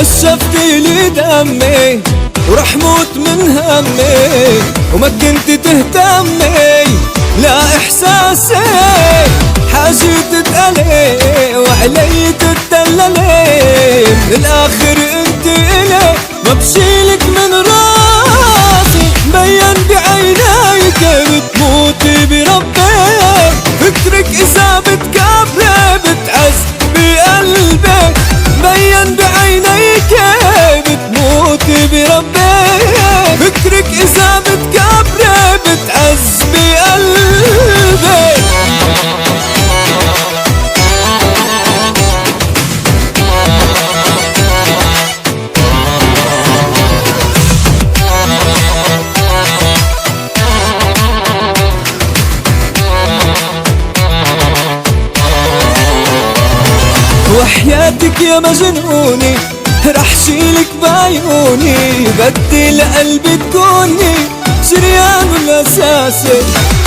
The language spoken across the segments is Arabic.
نشفتي لي دمي وراح موت من همي، وما كنت تهتمي لا احساسي، حاجي تتقلي وعلي تتدللي، من الاخر انت الي ما بشيلك من راسي، مبين بعينيك بتموتي بربي، فكرك اذا بتكبري بتعز بقلبي، مبين بعينيك بتموتي بربي، فكرك اذا بتكبري بتعز بقلبي. وحياتك يا مجنوني رح شيلك بعيوني، بدي لقلبي تكوني شريان الاساسي،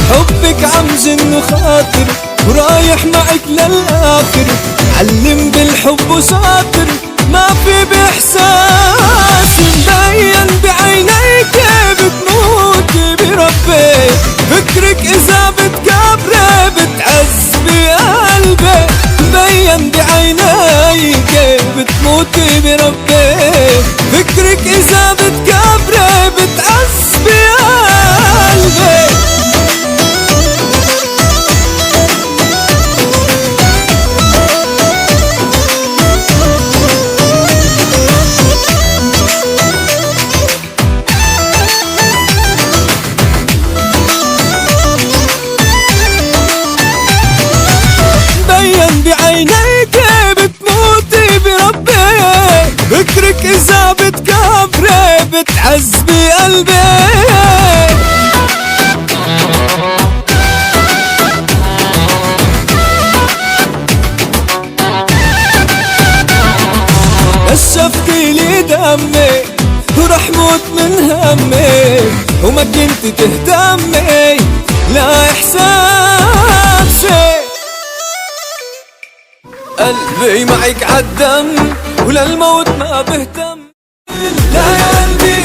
حبك عم جن وخاطر ورايح معك للاخر، علم بالحب وشاطر ما في باحساسي، مبين بعينيك بتموتي بربي، فكرك اذا بتكبري بتعز بقلبي، مبين بعينيك بتموتي بربي، فكرك اذا بتكبري بتعز بقلبي. مبين بعينيك بتموتي بربي، فكرك اذا بتكبري بتعز بقلبي. نشفتي لي دمي وراح موت من همي، وما كنت تهتمي لا احساسي، قلبي معك عالدم وللموت ما بهتم، لا يا قلبي